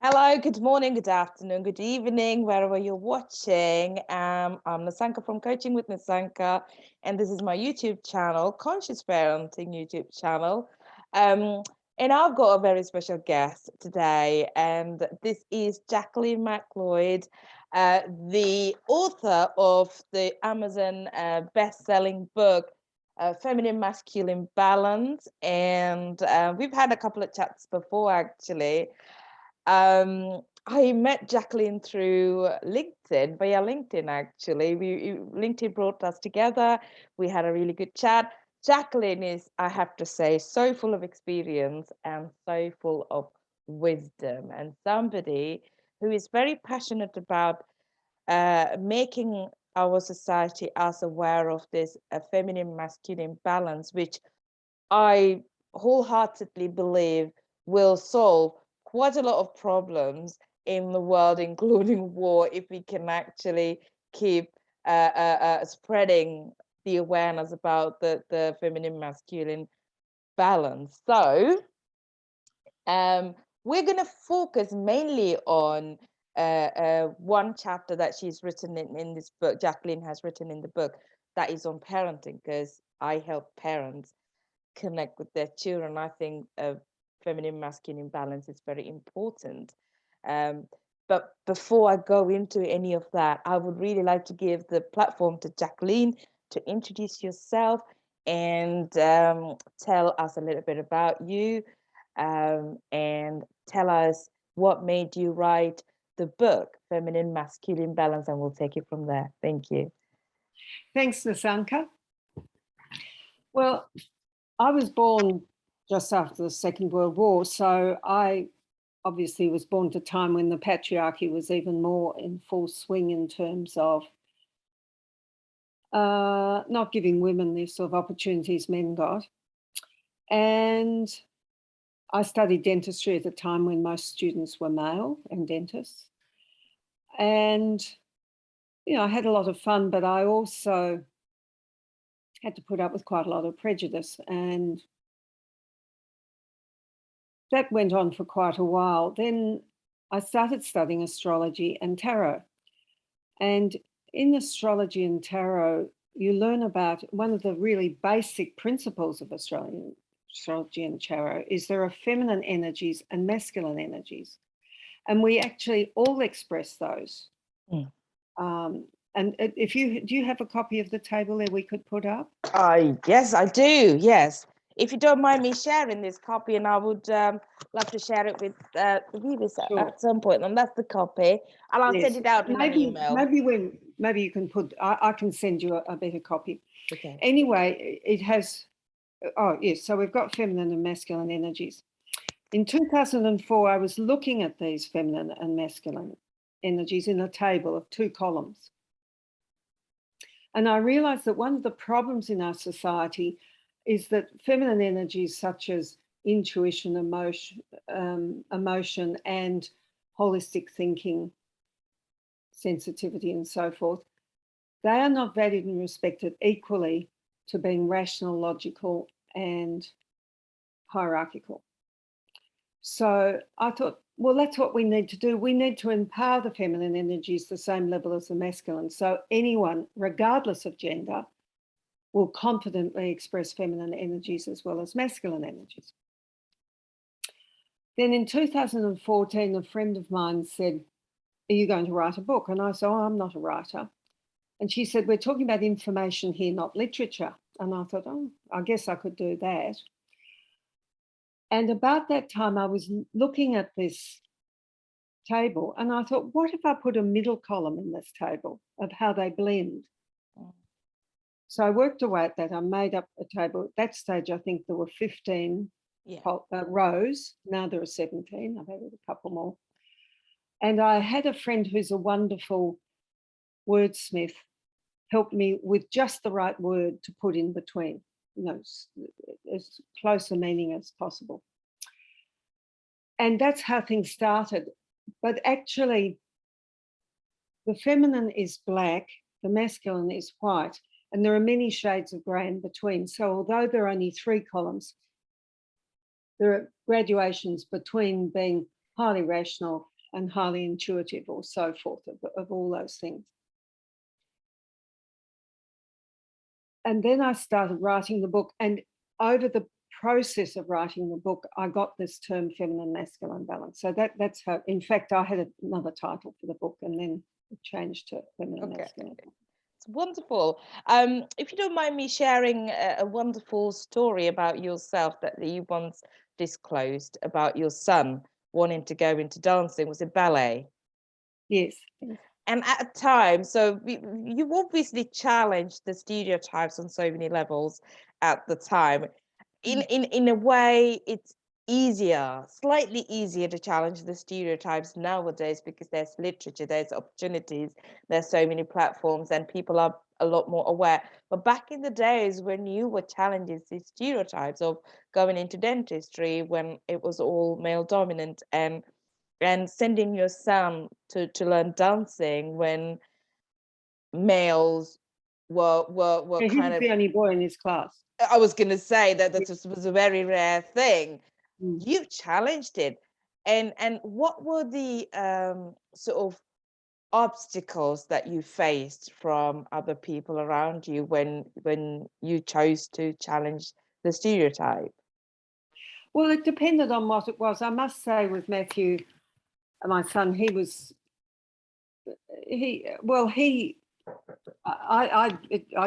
Hello, good morning, good afternoon, good evening, wherever you're watching. I'm Nasanka from Coaching with Nasanka, and this is my YouTube channel, Conscious Parenting YouTube channel. And I've got a very special guest today, and this is Jacqueline McLeod, the author of the Amazon best-selling book, Feminine Masculine Balance. And we've had a couple of chats before, actually. I met Jacqueline through LinkedIn, via LinkedIn, actually. LinkedIn brought us together. We had a really good chat. Jacqueline is, I have to say, so full of experience and so full of wisdom, and somebody who is very passionate about making our society as aware of this feminine masculine balance, which I wholeheartedly believe will solve quite a lot of problems in the world, including war, if we can actually keep spreading the awareness about the feminine masculine balance. So we're going to focus mainly on one chapter that she's written in this book, Jacqueline has written in the book, that is on parenting, because I help parents connect with their children. I think feminine masculine balance is very important. But before I go into any of that, I would really like to give the platform to Jacqueline to introduce yourself and tell us a little bit about you, and tell us what made you write the book, Feminine Masculine Balance, and we'll take it from there. Thank you. Thanks, Nasanka. Well, I was born just after the Second World War, so I obviously was born at a time when the patriarchy was even more in full swing in terms of not giving women the sort of opportunities men got. And I studied dentistry at a time when most students were male and dentists. And, you know, I had a lot of fun, but I also had to put up with quite a lot of prejudice. And that went on for quite a while. Then I started studying astrology and tarot. And in astrology and tarot, you learn about one of the really basic principles of astrology and tarot is there are feminine energies and masculine energies. And we actually all express those. And do you have a copy of the table there we could put up? Yes, I do. Yes. If you don't mind me sharing this copy, and I would love to share it with the viewers at some point. And that's the copy, and I'll send it out in an email. Maybe you can put. I can send you a better copy. Okay. Anyway, it has. Oh yes. So we've got feminine and masculine energies. In 2004, I was looking at these feminine and masculine energies in a table of 2 columns. And I realized that one of the problems in our society is that feminine energies such as intuition, emotion, and holistic thinking, sensitivity, and so forth, they are not valued and respected equally to being rational, logical, and hierarchical. So I thought, well, that's what we need to do. We need to empower the feminine energies the same level as the masculine. So anyone, regardless of gender, will confidently express feminine energies as well as masculine energies. Then in 2014, a friend of mine said, are you going to write a book? And I said, oh, I'm not a writer. And she said, we're talking about information here, not literature. And I thought, oh, I guess I could do that. And about that time, I was looking at this table and I thought, what if I put a middle column in this table of how they blend? So I worked away at that. I made up a table. At that stage, I think there were 15 rows. Now there are 17. I've added a couple more. And I had a friend who's a wonderful wordsmith help me with just the right word to put in between, you know, as close a meaning as possible. And that's how things started. But actually, the feminine is black, the masculine is white, and there are many shades of grey in between. So although there are only 3 columns, there are graduations between being highly rational and highly intuitive or so forth of all those things. And then I started writing the book, and over the process of writing the book, I got this term feminine masculine balance. So that's how, in fact, I had another title for the book and then it changed to feminine masculine. It's wonderful. If you don't mind me sharing a wonderful story about yourself that you once disclosed about your son wanting to go into dancing. Was it ballet? Yes. And at a time, so you obviously challenged the stereotypes on so many levels at the time. In a way, it's slightly easier to challenge the stereotypes nowadays because there's literature, there's opportunities, there's so many platforms, and people are a lot more aware. But back in the days when you were challenging these stereotypes of going into dentistry, when it was all male dominant, and sending your son to learn dancing when males were Yeah, he kind was of, the only boy in his class. I was going to say that was a very rare thing. Mm. You challenged it, and what were the sort of obstacles that you faced from other people around you when you chose to challenge the stereotype? Well, it depended on what it was. I must say, with Matthew, my son, I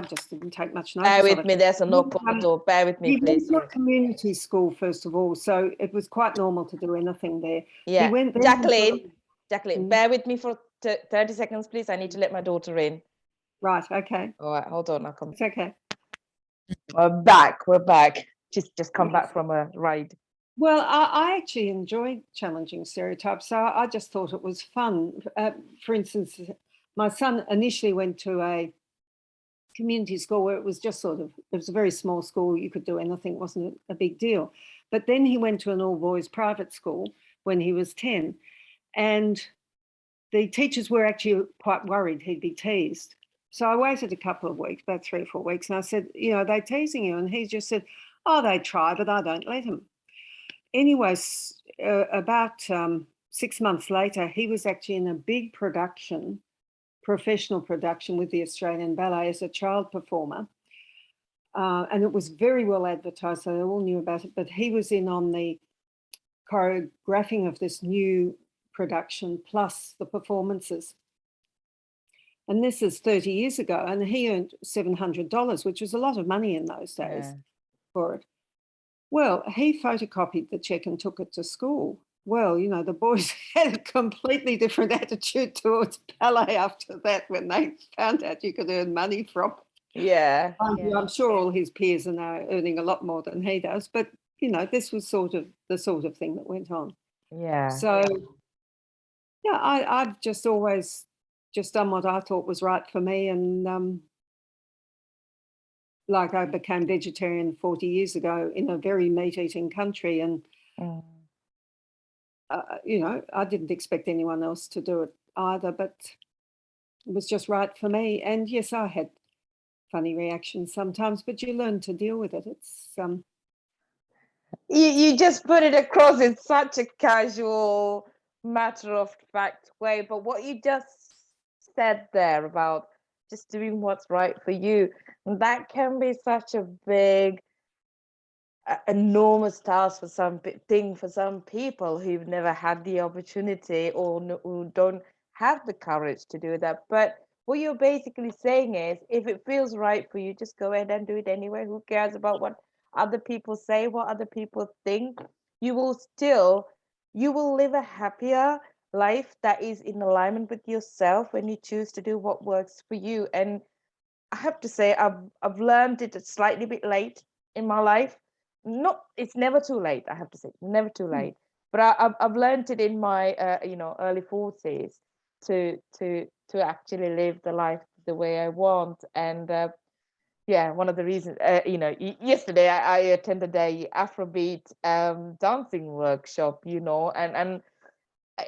just didn't take much notice Bear of with it. me, there's a knock on the door. Bear with me, He went please. to a community school, first of all, so it was quite normal to do anything there. Yeah, He went Jacqueline, Mm. bear with me for 30 seconds, please. I need to let my daughter in. Right, okay. All right, hold on, I'll come. It's okay. We're back. Just come back from a ride. Well, I actually enjoyed challenging stereotypes, so I just thought it was fun. For instance, my son initially went to a community school where it was just it was a very small school. You could do anything, it wasn't a big deal. But then he went to an all-boys private school when he was 10, and the teachers were actually quite worried he'd be teased. So I waited a couple of weeks, about 3 or 4 weeks, and I said, are they teasing you? And he just said, oh, they try, but I don't let them. Anyway, about 6 months later, he was actually in a big professional production with the Australian Ballet as a child performer. And it was very well advertised, so they all knew about it. But he was in on the choreographing of this new production, plus the performances. And this is 30 years ago, and he earned $700, which was a lot of money in those days for it. Well, he photocopied the check and took it to school. Well, the boys had a completely different attitude towards ballet after that when they found out you could earn money from it. Yeah. I'm sure all his peers are now earning a lot more than he does, but, this was the sort of thing that went on. Yeah. So, I've just always just done what I thought was right for me, and like I became vegetarian 40 years ago in a very meat-eating country, and I didn't expect anyone else to do it either, but it was just right for me. And yes, I had funny reactions sometimes, but you learn to deal with it. It's You just put it across in such a casual, matter of fact way, but what you just said there about just doing what's right for you, that can be such a big, enormous task for some people who've never had the opportunity or who don't have the courage to do that. But what you're basically saying is, if it feels right for you, just go ahead and do it anyway. Who cares about what other people say, what other people think? You will live a happier life that is in alignment with yourself when you choose to do what works for you. And I have to say, I've learned it a slightly bit late in my life. It's never too late. I have to say, never too late. But I've learned it in my early 40s to actually live the life the way I want. And one of the reasons, yesterday I attended a Afrobeat dancing workshop, and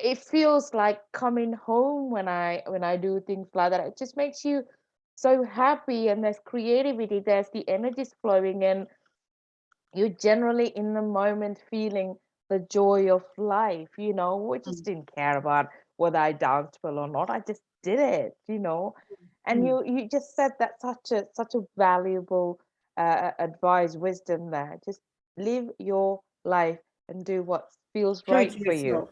it feels like coming home when I do things like that. It just makes you so happy, and there's creativity, there's the energies flowing, and you're generally in the moment feeling the joy of life, we just Mm, didn't care about whether I danced well or not. I just did it. And mm. you just said that such a valuable advice, wisdom there. Just live your life and do what feels True right to for you. yourself.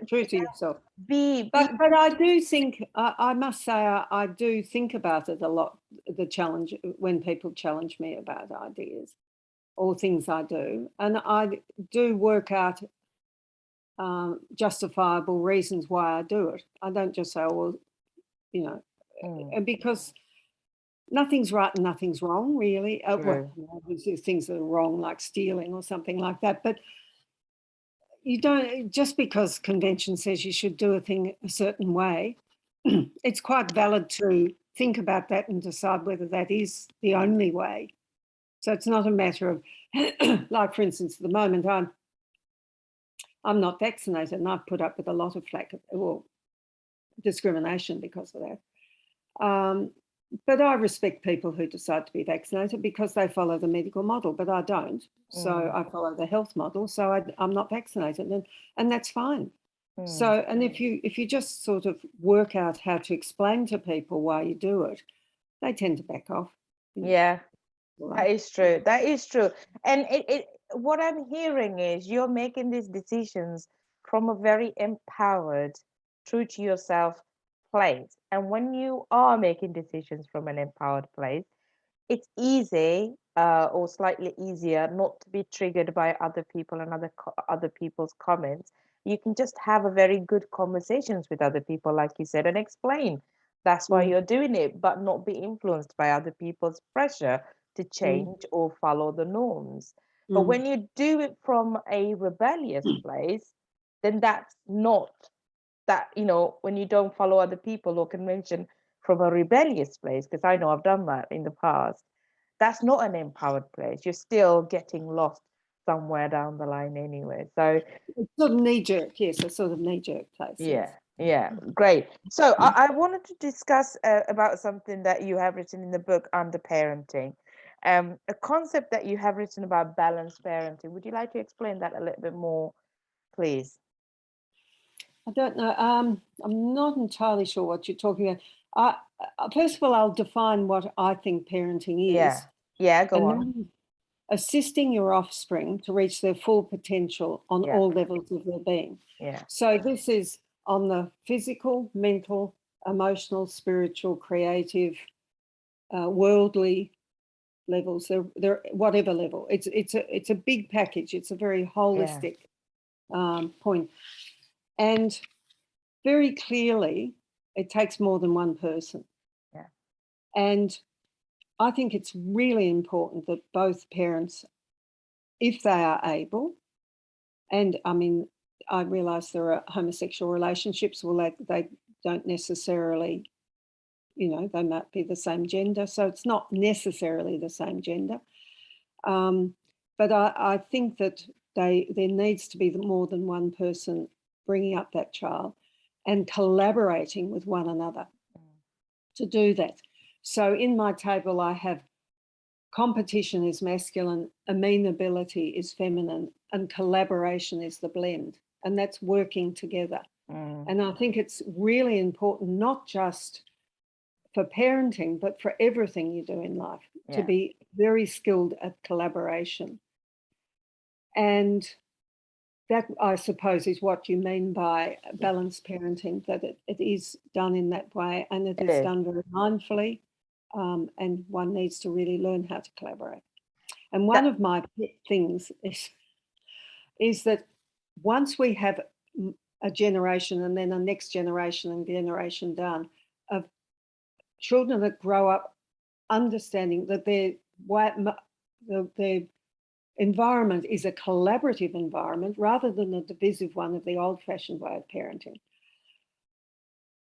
True to Yeah, yourself. be But be I do think I must say I do think about it a lot. The challenge when people challenge me about ideas or things I do, and I do work out justifiable reasons why I do it. I don't just say, "Oh, well, you know," mm, and because nothing's right and nothing's wrong, really. Well, true. there's things that are wrong, like stealing or something like that, but you don't just because convention says you should do a thing a certain way. It's quite valid to think about that and decide whether that is the only way. So it's not a matter of, like, for instance, at the moment I'm not vaccinated, and I've put up with a lot of flack, well, discrimination because of that. But I respect people who decide to be vaccinated because they follow the medical model, but I don't. So Mm, I follow the health model. So I'm not vaccinated, and that's fine. mm. So, and if you just sort of work out how to explain to people why you do it, they tend to back off. Yeah. That Right. is true. That is true. And what I'm hearing is you're making these decisions from a very empowered, true to yourself place. And when you are making decisions from an empowered place, it's easy, or slightly easier not to be triggered by other people and other people's comments. You can just have a very good conversations with other people, like you said, and explain that's why Mm, you're doing it, but not be influenced by other people's pressure to mm, change or follow the norms. But mm. when you do it from a rebellious place, then that's not that, when you don't follow other people or convention from a rebellious place, because I know I've done that in the past, that's not an empowered place. You're still getting lost somewhere down the line anyway. So It's sort of knee jerk, yes, a sort of knee jerk place, yeah, yes. yeah, great. So I wanted to discuss about something that you have written in the book, Under Parenting, a concept that you have written about balanced parenting. Would you like to explain that a little bit more, please? I don't know. I'm not entirely sure what you're talking about. First of all, I'll define what I think parenting Yeah, is, yeah, go and on. that is assisting your offspring to reach their full potential on Yeah, all levels of their being. yeah, So this is on the physical, mental, emotional, spiritual, creative, worldly levels. They're whatever level. It's a big package. It's a very yeah, holistic point. And very clearly, it takes more than one person. yeah, And I think it's really important that both parents, if they are able, and I mean, I realise there are homosexual relationships, well, they don't necessarily, they might be the same gender. So it's not necessarily the same gender. Um, but I think that there needs to be more than one person bringing up that child and collaborating with one another mm, to do that. So in my table, I have competition is masculine, amenability is feminine, and collaboration is the blend. And that's working together. mm, And I think it's really important, not just for parenting, but for everything you do in life, to yeah, be very skilled at collaboration. And that, I suppose, is what you mean by yeah. balanced parenting, that it is done in that way and it It is is. done very mindfully. And one needs to really learn how to collaborate. And one That, of my pet things is that once we have a generation and then a next generation and generation down of children that grow up understanding that their environment is a collaborative environment rather than a divisive one of the old-fashioned way of parenting,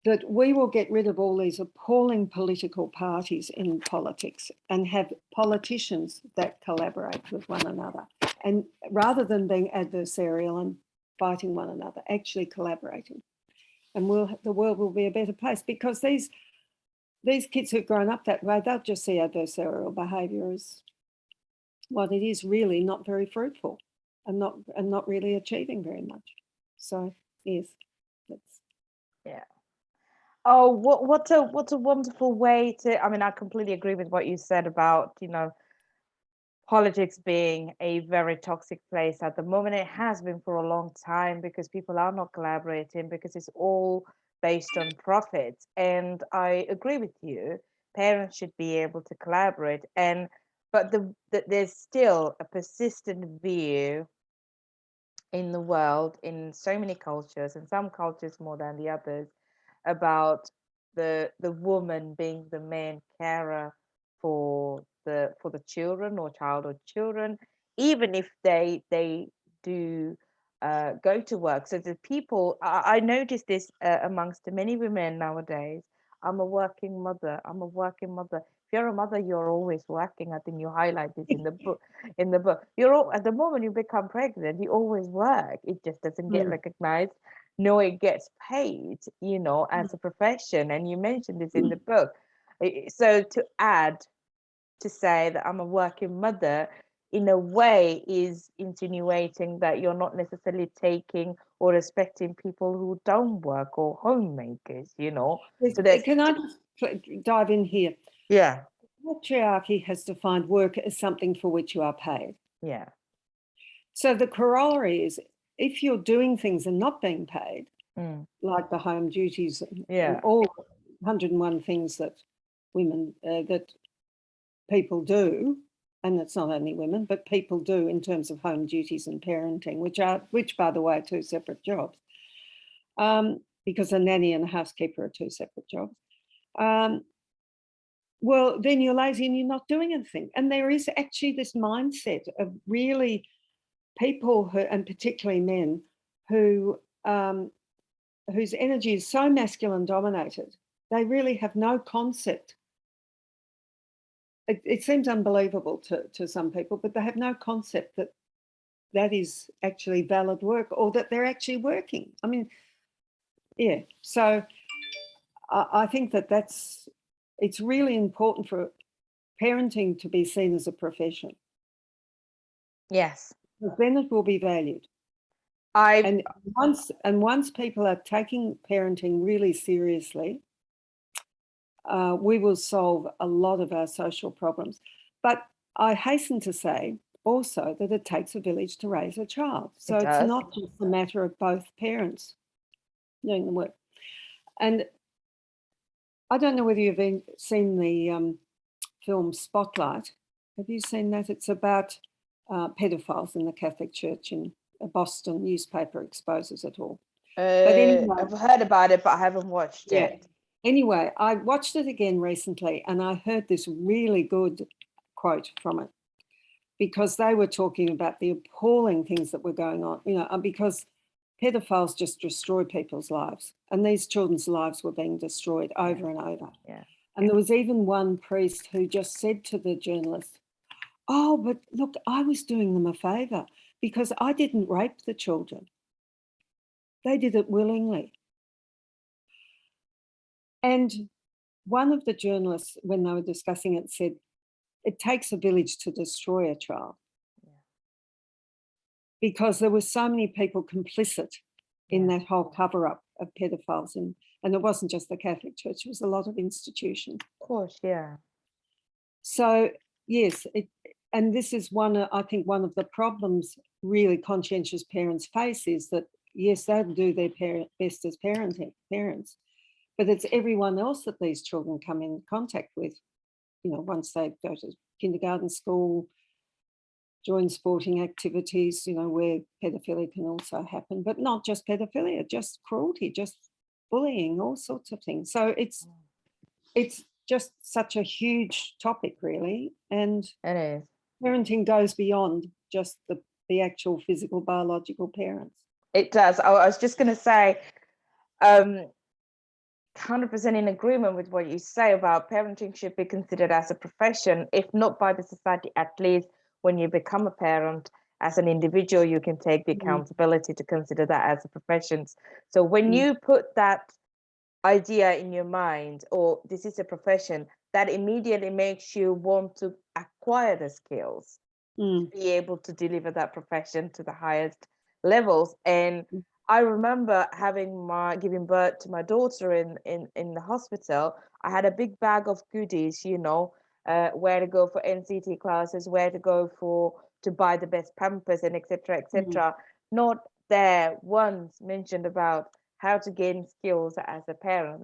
that we will get rid of all these appalling political parties in politics and have politicians that collaborate with one another. And rather than being adversarial and fighting one another, actually collaborating. And the world will be a better place because these kids who've grown up that way, they'll just see adversarial behaviour as what it is really not very fruitful and not really achieving very much. So yes, that's Yeah. Oh, what a wonderful way to. I mean, I completely agree with what you said about, politics being a very toxic place at the moment. It has been for a long time because people are not collaborating because it's all based on profit. And I agree with you. Parents should be able to collaborate, and but there's still a persistent view in the world, in so many cultures, and some cultures more than the others, about the woman being the main carer for the children or child or children, even if they do go to work. So the people, I noticed this amongst the many women nowadays. I'm a working mother. I'm a working mother. If you're a mother, you're always working. I think you highlight this in the book. In the book, you're all, at the moment you become pregnant, you always work. It just doesn't get mm, recognized. No, it gets paid, as a profession. And you mentioned this in mm. the book. So to add, to say that I'm a working mother, in a way, is insinuating that you're not necessarily taking or respecting people who don't work, or homemakers. So there's, Can I just dive in here? yeah, Patriarchy has defined work as something for which you are paid. yeah, So the corollary is if you're doing things and not being paid, mm, like the home duties and yeah, all 101 things that women, that people do, and it's not only women, but people do in terms of home duties and parenting, which by the way, are two separate jobs, because a nanny and a housekeeper are two separate jobs. Well, then you're lazy and you're not doing anything. And there is actually this mindset of really people who, and particularly men, who whose energy is so masculine dominated, they really have no concept. It seems unbelievable to some people, but they have no concept that that is actually valid work or that they're actually working. I mean, yeah. So I think it's really important for parenting to be seen as a profession, yes. because then it will be valued. I And once people are taking parenting really seriously, we will solve a lot of our social problems. But I hasten to say also that it takes a village to raise a child. So It it's does. not just a matter of both parents doing the work. And I don't know whether you've seen the film Spotlight. Have you seen that? It's about pedophiles in the Catholic Church, and a Boston newspaper exposes it all. But anyway, I've heard about it, but I haven't watched yeah. it. Anyway, I watched it again recently and I heard this really good quote from it, because they were talking about the appalling things that were going on, because pedophiles just destroy people's lives, and these children's lives were being destroyed Yeah, over and over. yeah. And there was even one priest who just said to the journalist, "Oh, but look, I was doing them a favour because I didn't rape the children. They did it willingly." And one of the journalists, when they were discussing it, said, "It takes a village to destroy a child," Yeah. because there were so many people complicit in Yeah. that whole cover up of pedophiles. And it wasn't just the Catholic Church, it was a lot of institutions. Of course, yeah. So, yes, and this is I think one of the problems really conscientious parents face is that, yes, they do their best as parents, but it's everyone else that these children come in contact with, once they go to kindergarten, school, join sporting activities, where pedophilia can also happen, but not just pedophilia, just cruelty, just bullying, all sorts of things. So it's just such a huge topic, really, and It is. parenting goes beyond just the actual physical biological parents. It does. I was just going to say, 100% in agreement with what you say about parenting should be considered as a profession, if not by the society, at least when you become a parent as an individual, you can take the Mm, accountability to consider that as a profession. So when mm, you put that idea in your mind, or this is a profession, that immediately makes you want to acquire the skills. Mm. be able to deliver that profession to the highest levels. And Mm. I remember giving birth to my daughter in the hospital. I had a big bag of goodies, where to go for NCT classes, where to go for to buy the best pampers, and etc. Mm. etc. Not there once mentioned about how to gain skills as a parent.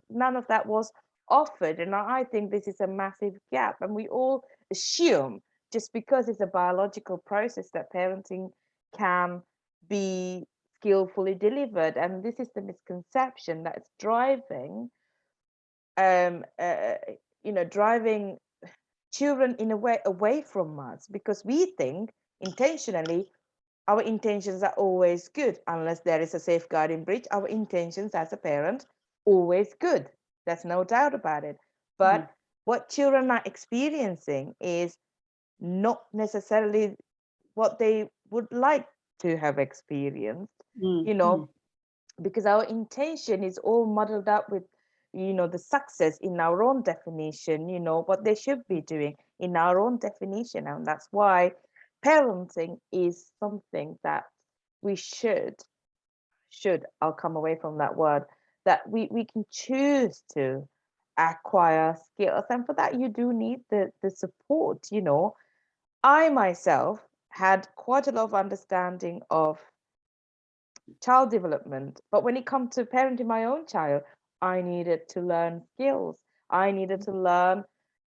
None of that was offered, and I think this is a massive gap. And we all assume just because it's a biological process that parenting can be skillfully delivered, and this is the misconception that's um uh, driving children in a way away from us, because we think intentionally our intentions are always good. Unless there is a safeguarding breach, our intentions as a parent always good. There's no doubt about it. Mm. But what children are experiencing is not necessarily what they would like to have experienced, Mm. you Mm. know, because our intention is all muddled up with, the success in our own definition, what they should be doing in our own definition. And that's why parenting is something that we I'll come away from that word, that we can choose to acquire skills. And for that, you do need the support. I myself had quite a lot of understanding of child development, but when it comes to parenting my own child, I needed to learn skills. I needed to learn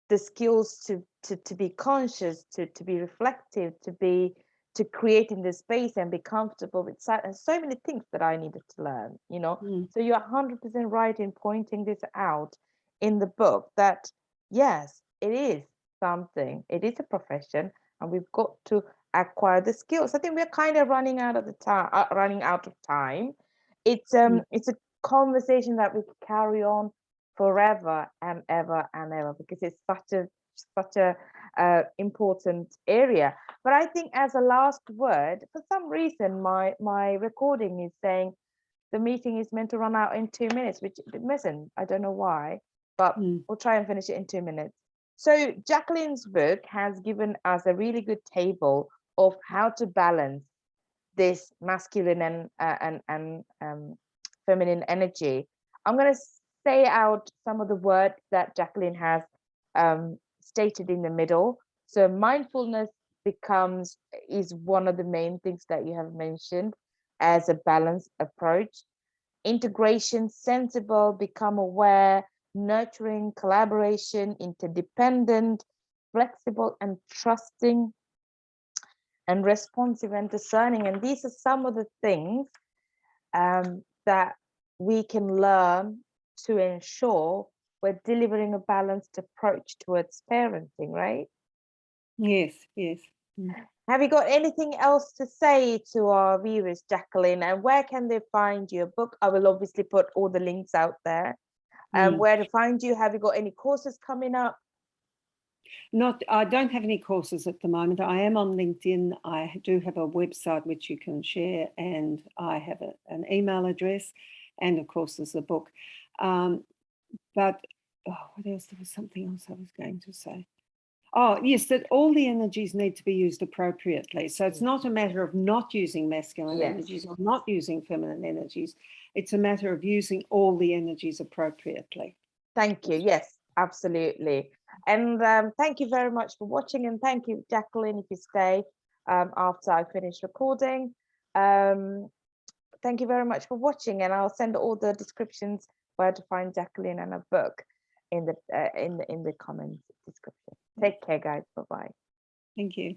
the skills to be conscious, to be reflective, to create in this space and be comfortable with sight, and so many things that I needed to learn. Mm. So you're 100% right in pointing this out in the book, that yes, it is something, it is a profession, and we've got to acquire the skills. I think we're kind of running out of time. Mm. It's a conversation that we could carry on forever and ever and ever, because it's such a important area. But I think, as a last word, for some reason my recording is saying the meeting is meant to run out in 2 minutes, which it mustn't. I don't know why, but Mm. we'll try and finish it in 2 minutes. So Jacqueline's book has given us a really good table of how to balance this masculine and feminine energy. I'm going to say out some of the words that Jacqueline has stated in the middle. So mindfulness becomes is one of the main things that you have mentioned as a balanced approach. Integration, sensible, become aware, nurturing, collaboration, interdependent, flexible, and trusting, and responsive and discerning. And these are some of the things that we can learn to ensure we're delivering a balanced approach towards parenting, right? Yes, yes. Mm. Have you got anything else to say to our viewers, Jacqueline? And where can they find your book? I will obviously put all the links out there. Mm. Where to find you? Have you got any courses coming up? I don't have any courses at the moment. I am on LinkedIn. I do have a website which you can share, and I have an email address, and of course there's the book. But what else? There was something else I was going to say. Oh, yes, that all the energies need to be used appropriately. So it's not a matter of not using masculine Yes. energies or not using feminine energies. It's a matter of using all the energies appropriately. Thank you. Yes, absolutely. And thank you very much for watching. And thank you, Jacqueline, if you stay after I finish recording. Thank you very much for watching, and I'll send all the descriptions where to find Jacqueline and a book in the comment description. Take care, guys. Bye bye. Thank you.